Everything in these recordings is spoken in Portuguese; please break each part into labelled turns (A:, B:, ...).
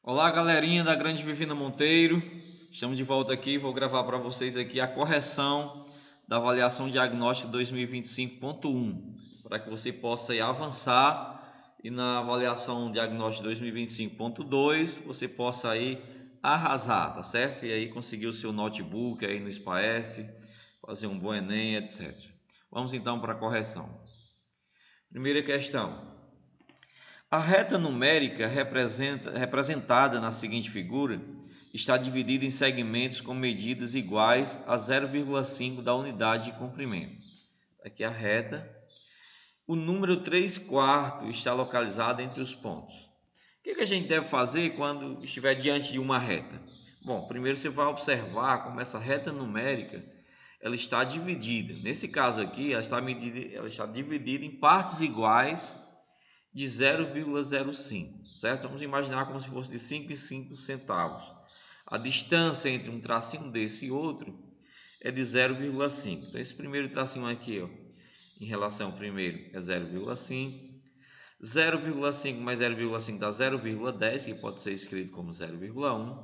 A: Olá, galerinha da Grande Vivina Monteiro. Estamos de volta aqui. Vou gravar para vocês aqui a correção da avaliação diagnóstica 2025.1, para que você possa avançar e na avaliação diagnóstica 2025.2 você possa aí arrasar, tá certo? E aí conseguir o seu notebook aí no SPAES, fazer um bom Enem, etc. Vamos então para a correção. Primeira questão. A reta numérica representada na seguinte figura está dividida em segmentos com medidas iguais a 0,5 da unidade de comprimento. Aqui a reta. O número 3/4 está localizado entre os pontos. O que a gente deve fazer quando estiver diante de uma reta? Bom, primeiro você vai observar como essa reta numérica ela está dividida. Nesse caso aqui, ela está dividida em partes iguais de 0,05, certo? Vamos imaginar como se fosse de 5 e 5 centavos. A distância entre um tracinho desse e outro é de 0,5. Então, esse primeiro tracinho aqui, ó, em relação ao primeiro, é 0,5. 0,5 mais 0,5 dá 0,10, que pode ser escrito como 0,1.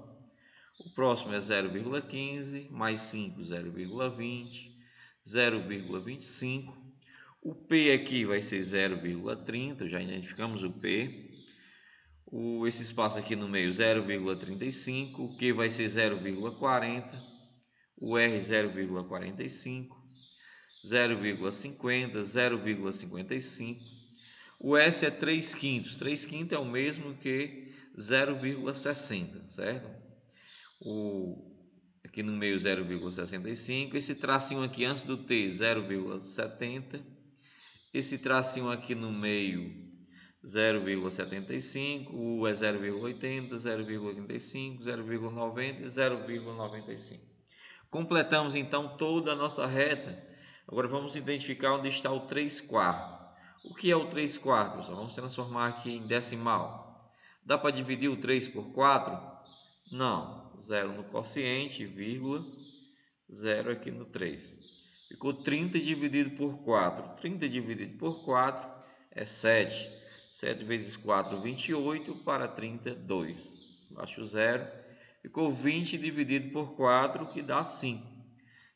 A: O próximo é 0,15, mais 5, 0,20, 0,25. O P aqui vai ser 0,30, já identificamos o P. Esse espaço aqui no meio 0,35, o Q vai ser 0,40, o R 0,45, 0,50, 0,55. O S é 3 quintos, 3 quintos é o mesmo que 0,60, certo? Aqui no meio 0,65, esse tracinho aqui antes do T 0,70, esse tracinho aqui no meio 0,75, o é 0,80, 0,85, 0,90 e 0,95. Completamos então toda a nossa reta. Agora vamos identificar onde está o 3/4. O que é o 3/4? Vamos transformar aqui em decimal. Dá para dividir o 3 por 4? Não. 0 no quociente, vírgula, 0 aqui no 3. Ficou 30 dividido por 4. 30 dividido por 4 é 7. 7 vezes 4, 28, para 30, 2. Baixo zero. Ficou 20 dividido por 4, que dá 5.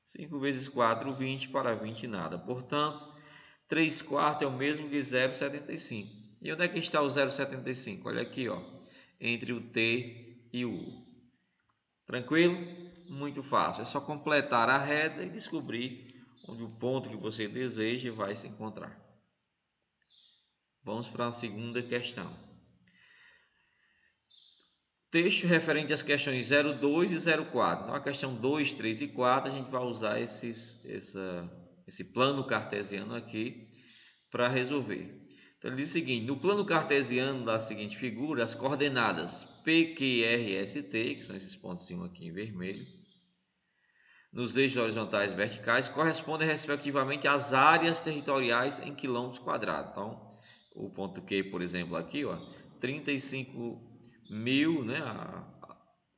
A: 5 vezes 4, 20, para 20, nada. Portanto, 3/4 é o mesmo que 0,75. E onde é que está o 0,75? Olha aqui, ó, entre o T e o U. Tranquilo? Muito fácil. É só completar a reta e descobrir onde o ponto que você deseja vai se encontrar. Vamos para a segunda questão. Texto referente às questões 02 e 04. Então, a questão 2, 3 e 4, a gente vai usar esse plano cartesiano aqui para resolver. Então, ele diz o seguinte: no plano cartesiano da seguinte figura, as coordenadas P, Q, R, S e T, que são esses pontos aqui em vermelho, nos eixos horizontais e verticais, correspondem respectivamente às áreas territoriais em quilômetros quadrados. Então, o ponto Q, por exemplo, aqui, ó, 35 mil, né,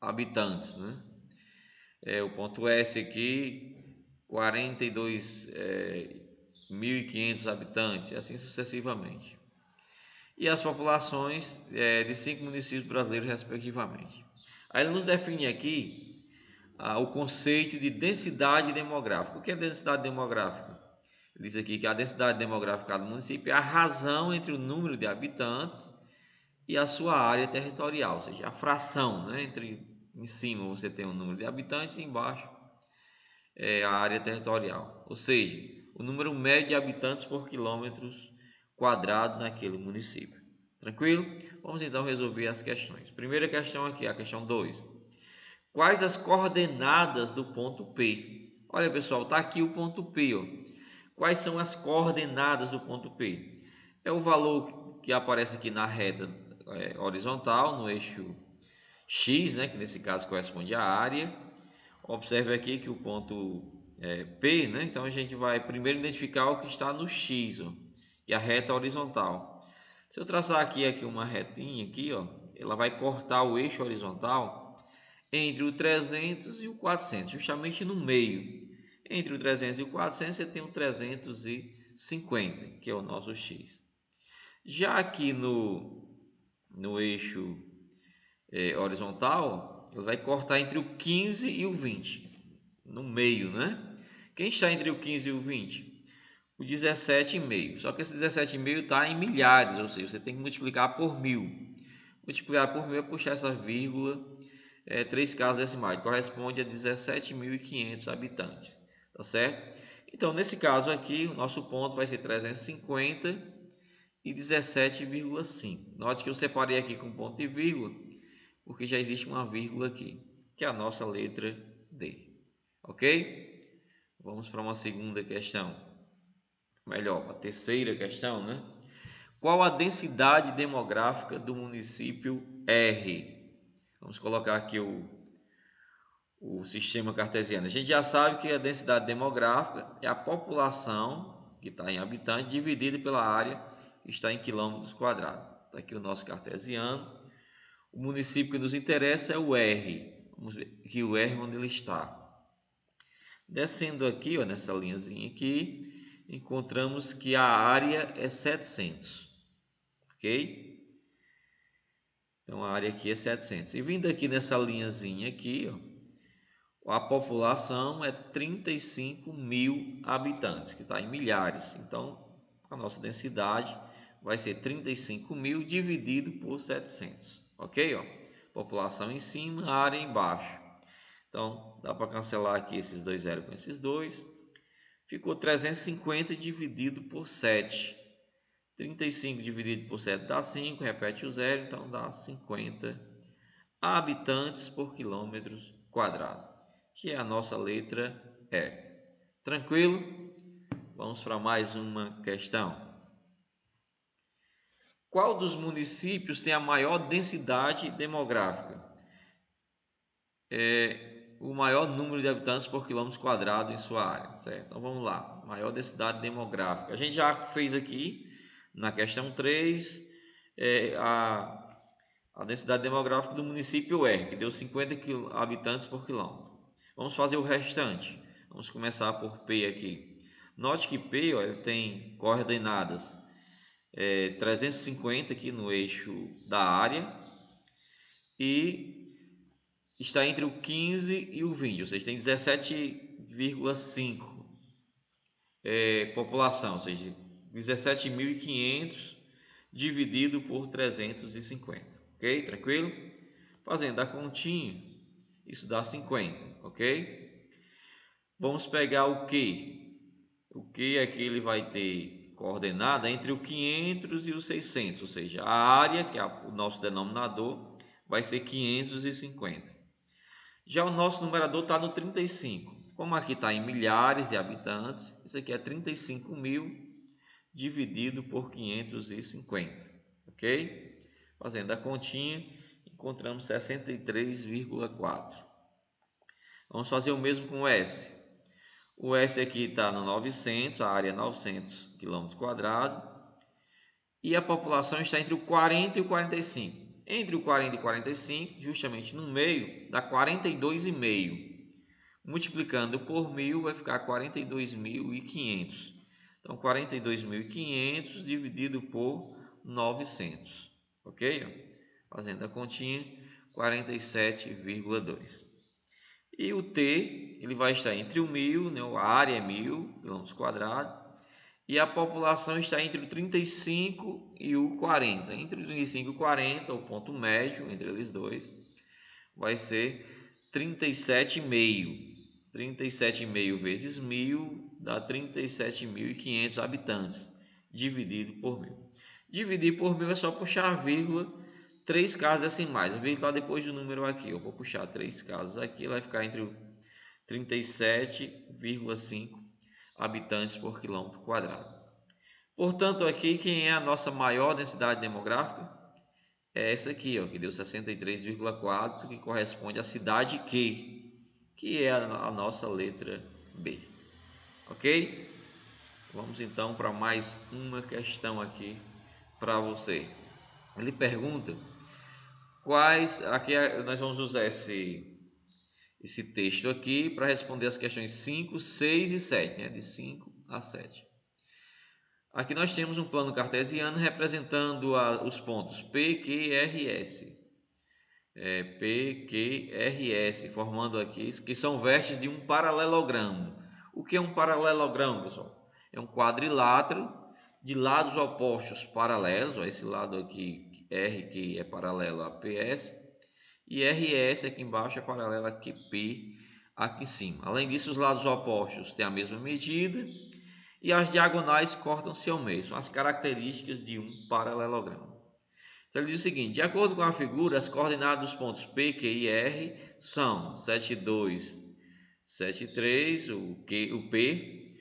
A: habitantes, né? O ponto S aqui, 42.500 habitantes, e assim sucessivamente. E as populações de 5 municípios brasileiros, respectivamente. Aí ele nos define aqui o conceito de densidade demográfica. O que é densidade demográfica? Ele diz aqui que a densidade demográfica do município é a razão entre o número de habitantes e a sua área territorial, ou seja, a fração, né? Em cima você tem o número de habitantes e embaixo é a área territorial, ou seja, o número médio de habitantes por quilômetros quadrado naquele município. Tranquilo? Vamos então resolver as questões. Primeira questão aqui, a questão 2. Quais as coordenadas do ponto P? Olha, pessoal, está aqui o ponto P. Ó. Quais são as coordenadas do ponto P? É o valor que aparece aqui na reta horizontal, no eixo X, né, que nesse caso corresponde à área. Observe aqui que o ponto P, né, então a gente vai primeiro identificar o que está no X, ó, que é a reta horizontal. Se eu traçar aqui uma retinha aqui, ó, ela vai cortar o eixo horizontal entre o 300 e o 400, justamente no meio. Entre o 300 e o 400 você tem o 350, que é o nosso X. Já aqui no eixo horizontal, ele vai cortar entre o 15 e o 20, no meio, né? Quem está entre o 15 e o 20? O 17,5. Só que esse 17,5 está em milhares, ou seja, você tem que multiplicar por 1000. Multiplicar por 1000 é puxar essa vírgula, 3 casas decimais, corresponde a 17.500 habitantes, tá certo? Então, nesse caso aqui, o nosso ponto vai ser 350 e 17,5. Note que eu separei aqui com ponto e vírgula, porque já existe uma vírgula aqui, que é a nossa letra D. Ok? Vamos para uma segunda questão. Melhor, a terceira questão, né? Qual a densidade demográfica do município R? Vamos colocar aqui o sistema cartesiano. A gente já sabe que a densidade demográfica é a população que está em habitantes dividida pela área que está em quilômetros quadrados. Está aqui o nosso cartesiano. O município que nos interessa é o R. Vamos ver aqui o R onde ele está. Descendo aqui, ó, nessa linhazinha aqui, encontramos que a área é 700, ok? Então a área aqui é 700. E vindo aqui nessa linhazinha aqui, ó, a população é 35.000 habitantes, que está em milhares. Então a nossa densidade vai ser 35.000 dividido por 700, ok? Ó, população em cima, área embaixo. Então dá para cancelar aqui esses dois zeros com esses dois. Ficou 350 dividido por 7. 35 dividido por 7 dá 5, repete o zero, então dá 50 habitantes por quilômetro quadrado, que é a nossa letra E. Tranquilo? Vamos para mais uma questão. Qual dos municípios tem a maior densidade demográfica? O maior número de habitantes por quilômetro quadrado em sua área, certo? Então vamos lá, maior densidade demográfica. A gente já fez aqui na questão 3 a densidade demográfica do município R, que deu 50 habitantes por quilômetro. Vamos fazer o restante. Vamos começar por P aqui. Note que P, ó, ele tem coordenadas 350 aqui no eixo da área e está entre o 15 e o 20, ou seja, tem 17,5 população, ou seja, 17.500 dividido por 350, ok? Tranquilo? Fazendo a continha, isso dá 50, ok? Vamos pegar o Q. O Q aqui ele vai ter coordenada entre o 500 e o 600, ou seja, a área, que é o nosso denominador, vai ser 550. Já o nosso numerador está no 35. Como aqui está em milhares de habitantes, isso aqui é 35.000 dividido por 550, ok? Fazendo a continha, encontramos 63,4. Vamos fazer o mesmo com o S. O S aqui está no 900, a área é 900 km², e a população está entre o 40 e o 45. Entre o 40 e 45, justamente no meio, dá 42,5. Multiplicando por 1000 vai ficar 42.500. Então 42.500 dividido por 900, ok? Fazendo a continha, 47,2. E o T, ele vai estar entre o 1000, né? A área é 1000 km², e a população está entre o 35 e o 40. Entre o 35 e o 40, o ponto médio entre eles dois, vai ser 37,5. 37,5 vezes 1000 dá 37.500 habitantes, dividido por 1000. Dividir por 1000 é só puxar a vírgula, 3 casas decimais. A vírgula está depois do número aqui. Eu vou puxar 3 casas aqui, vai ficar entre 37,5 habitantes por quilômetro quadrado. Portanto, aqui quem é a nossa maior densidade demográfica? É essa aqui, ó, que deu 63,4, que corresponde à cidade Q, que é a nossa letra B. Ok? Vamos então para mais uma questão aqui para você. Ele pergunta quais... Aqui nós vamos usar esse texto aqui para responder as questões 5, 6 e 7, né? De 5 a 7. Aqui nós temos um plano cartesiano representando os pontos P, Q, R e S. P, Q, R, S, formando aqui, que são vestes de um paralelogramo. O que é um paralelogramo, pessoal? É um quadrilátero de lados opostos paralelos, ó, esse lado aqui, R, que é paralelo a PS, e RS aqui embaixo é paralelo a QP aqui em cima. Além disso, os lados opostos têm a mesma medida e as diagonais cortam-se ao meio. São as características de um paralelogramo. Então ele diz o seguinte: de acordo com a figura, as coordenadas dos pontos P, Q e R são 7,2, 7,3, o P,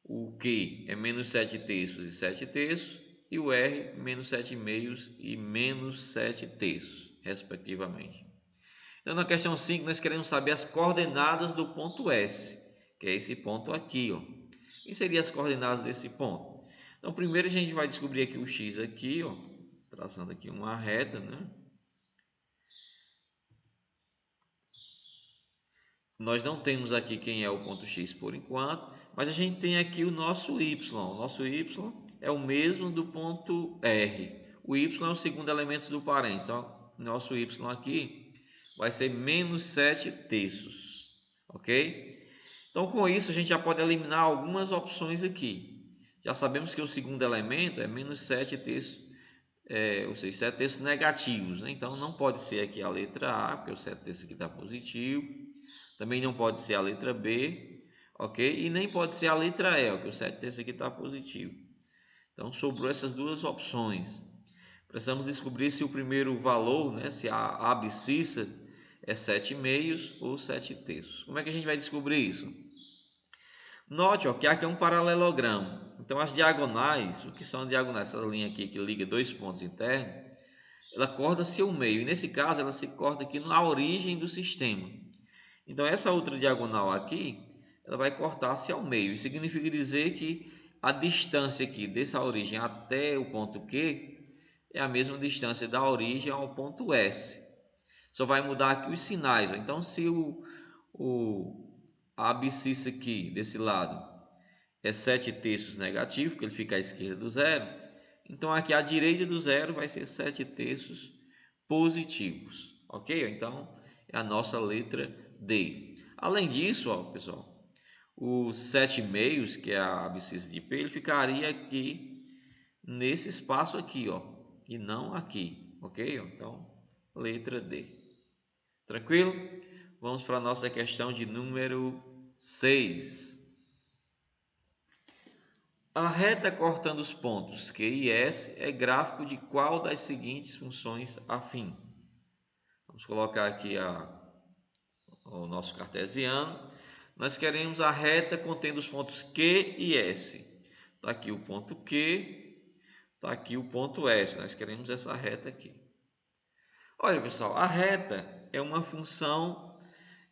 A: o Q é menos 7 terços e 7 terços, e o R menos 7,5 e menos 7 terços, respectivamente. Então na questão 5 nós queremos saber as coordenadas do ponto S, que é esse ponto aqui, ó. E seriam as coordenadas desse ponto? Então primeiro a gente vai descobrir aqui o X aqui, ó, traçando aqui uma reta, né? Nós não temos aqui quem é o ponto X por enquanto, mas a gente tem aqui o nosso Y. O nosso Y é o mesmo do ponto R. O Y é o segundo elemento do parente. Então, nosso Y aqui vai ser menos 7 terços. Ok? Então, com isso, a gente já pode eliminar algumas opções aqui. Já sabemos que o segundo elemento é menos 7 terços. Ou seja, 7 terços negativos, né? Então não pode ser aqui a letra A, porque o 7 terços aqui está positivo. Também não pode ser a letra B, ok? E nem pode ser a letra E, porque o 7 terços aqui está positivo. Então sobrou essas duas opções. Precisamos descobrir se o primeiro valor, né, se a abscissa é 7,5 ou 7 terços. Como é que a gente vai descobrir isso? Note, ó, que aqui é um paralelogramo. Então as diagonais, o que são diagonais? Essa linha aqui que liga dois pontos internos, ela corta-se ao meio. E nesse caso ela se corta aqui na origem do sistema. Então essa outra diagonal aqui, ela vai cortar-se ao meio. Isso significa dizer que a distância aqui dessa origem até o ponto Q é a mesma distância da origem ao ponto S. Só vai mudar aqui os sinais. Ó. Então se a abscissa aqui desse lado é 7 terços negativo, porque ele fica à esquerda do zero, então aqui à direita do zero vai ser 7 terços positivos, ok? Então é a nossa letra D. Além disso, ó, pessoal, os 7,5, que é a abscissa de P, ele ficaria aqui nesse espaço aqui, ó, e não aqui, ok? Então, letra D. Tranquilo? Vamos para a nossa questão de número 6. A reta cortando os pontos Q e S é gráfico de qual das seguintes funções afim? Vamos colocar aqui o nosso cartesiano. Nós queremos a reta contendo os pontos Q e S. Está aqui o ponto Q, está aqui o ponto S. Nós queremos essa reta aqui. Olha, pessoal, a reta é uma função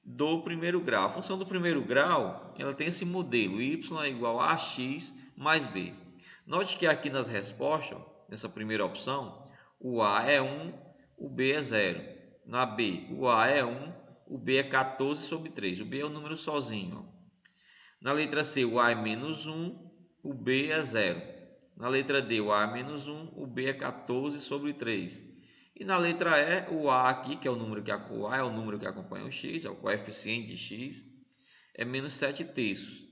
A: do primeiro grau. A função do primeiro grau, ela tem esse modelo, y é igual a x mais b. Note que aqui nas respostas, nessa primeira opção, o a é 1, o b é 0. Na b, o a é 1, o b é 14 sobre 3. O b é o número sozinho. Na letra C, o a é menos 1, o b é 0. Na letra D, o a é menos 1, o b é 14 sobre 3. E na letra E, o A aqui, que é o número que o A é o número que acompanha o X, é o coeficiente de X, é menos 7 terços.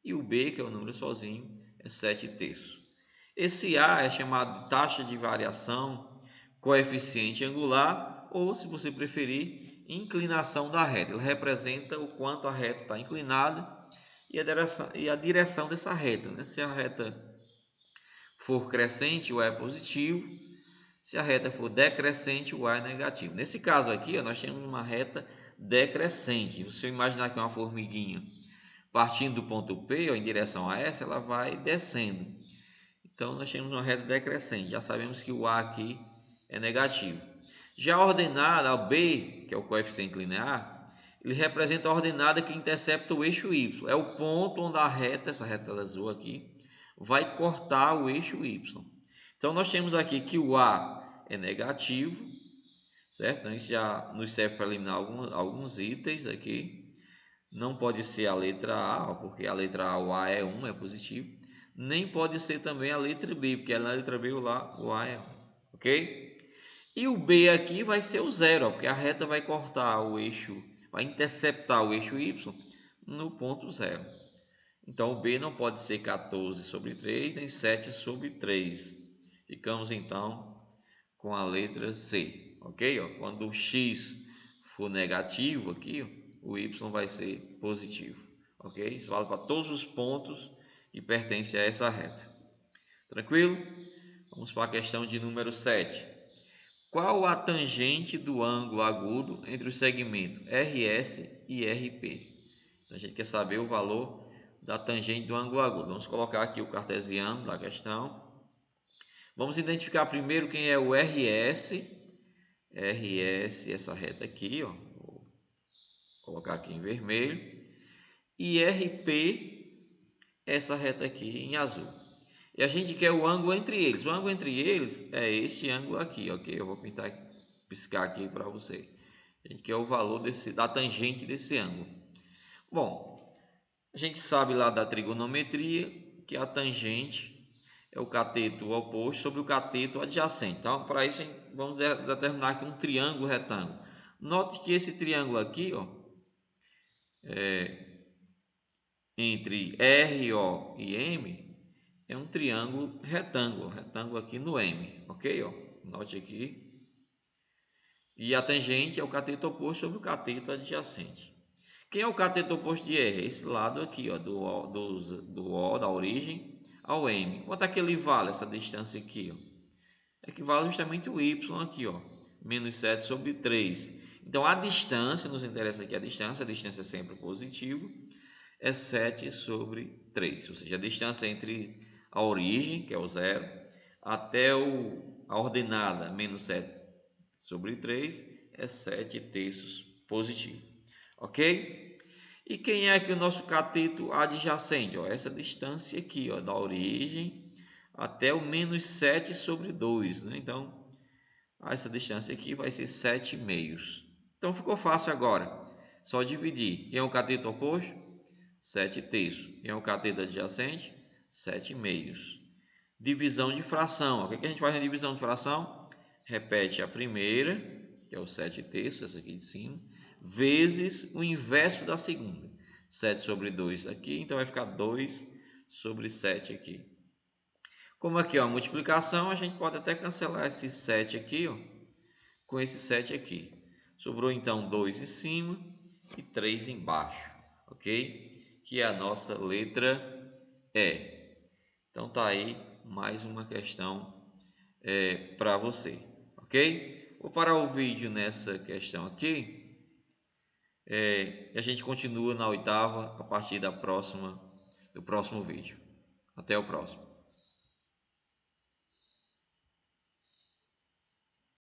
A: E o B, que é o número sozinho, é 7 terços. Esse A é chamado de taxa de variação, coeficiente angular, ou, se você preferir, inclinação da reta. Ele representa o quanto a reta está inclinada e a direção dessa reta. Né? Se a reta for crescente, o A é positivo. Se a reta for decrescente, o A é negativo. Nesse caso aqui, ó, nós temos uma reta decrescente. Se você imaginar que é uma formiguinha partindo do ponto P, ó, em direção a S, ela vai descendo. Então, nós temos uma reta decrescente. Já sabemos que o A aqui é negativo. Já a ordenada, a B, que é o coeficiente linear, ele representa a ordenada que intercepta o eixo Y. É o ponto onde a reta, essa reta azul aqui, vai cortar o eixo Y. Então, nós temos aqui que o A é negativo, certo? Então, isso já nos serve para eliminar alguns itens aqui. Não pode ser a letra A, porque a letra A, o A é 1, é positivo. Nem pode ser também a letra B, porque na letra B o A é 1, ok? E o B aqui vai ser o zero, ó, porque a reta vai cortar o eixo, vai interceptar o eixo Y no ponto zero. Então o B não pode ser 14 sobre 3, nem 7 sobre 3. Ficamos então com a letra C, ok? Ó, quando o X for negativo aqui, ó, o Y vai ser positivo, ok? Isso vale para todos os pontos que pertencem a essa reta. Tranquilo? Vamos para a questão de número 7. Qual a tangente do ângulo agudo entre o segmento RS e RP? Então, a gente quer saber o valor da tangente do ângulo agudo. Vamos colocar aqui o cartesiano da questão. Vamos identificar primeiro quem é o RS. RS, essa reta aqui, ó. Vou colocar aqui em vermelho. E RP, essa reta aqui em azul. E a gente quer o ângulo entre eles. O ângulo entre eles é este ângulo aqui, ok? Eu vou piscar aqui para você. A gente quer o valor da tangente desse ângulo. Bom, a gente sabe lá da trigonometria que a tangente é o cateto oposto sobre o cateto adjacente. Então, para isso, vamos determinar aqui um triângulo retângulo. Note que esse triângulo aqui, ó, entre RO e M, é um triângulo retângulo aqui no M, ok? Ó, note aqui. E a tangente é o cateto oposto sobre o cateto adjacente. Quem é o cateto oposto de R? Esse lado aqui, ó, do O, da origem, ao M. Quanto é que ele vale, essa distância aqui? Ó? Equivale justamente o Y aqui, ó, menos 7 sobre 3. Então, a distância, nos interessa aqui a distância é sempre positivo, é 7 sobre 3. Ou seja, a distância entre a origem, que é o zero, até a ordenada, menos 7 sobre 3, é 7 terços positivo. Ok? E quem é que o nosso cateto adjacente? Ó, essa distância aqui, ó, da origem até o menos 7 sobre 2. Né? Então, essa distância aqui vai ser 7 meios. Então, ficou fácil agora. Só dividir. Quem é o cateto oposto? 7 terços. Quem é o cateto adjacente? 7 meios. Divisão de fração. O que a gente faz na divisão de fração? Repete a primeira, que é o 7 terços, essa aqui de cima, vezes o inverso da segunda. 7 sobre 2 aqui, então vai ficar 2 sobre 7 aqui. Como aqui é uma multiplicação, a gente pode até cancelar esse 7 aqui, ó, com esse 7 aqui. Sobrou então 2 em cima e 3 embaixo, ok? Que é a nossa letra E. Então tá aí mais uma questão para você, ok? Vou parar o vídeo nessa questão aqui. A gente continua na oitava a partir do próximo vídeo. Até o próximo.